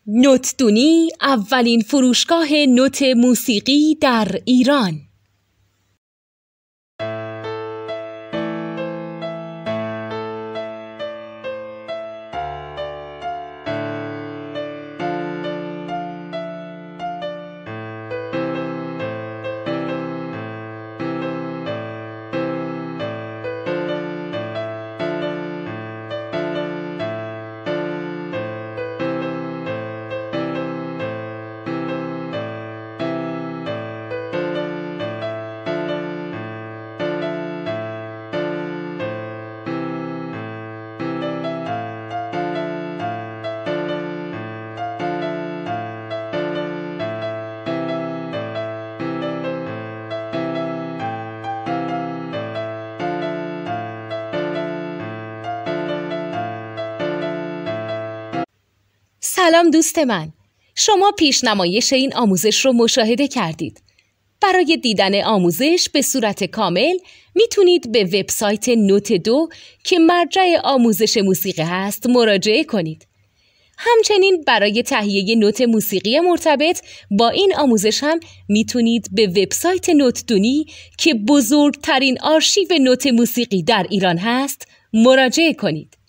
نوتدونی اولین فروشگاه نوت موسیقی در ایران. سلام دوست من، شما پیشنمایش این آموزش رو مشاهده کردید. برای دیدن آموزش به صورت کامل میتونید به وبسایت نوت 2 که مرجع آموزش موسیقی هست مراجعه کنید. همچنین برای تهیه نوت موسیقی مرتبط با این آموزش هم میتونید به وبسایت نوتدونی که بزرگترین آرشیو نوت موسیقی در ایران هست مراجعه کنید.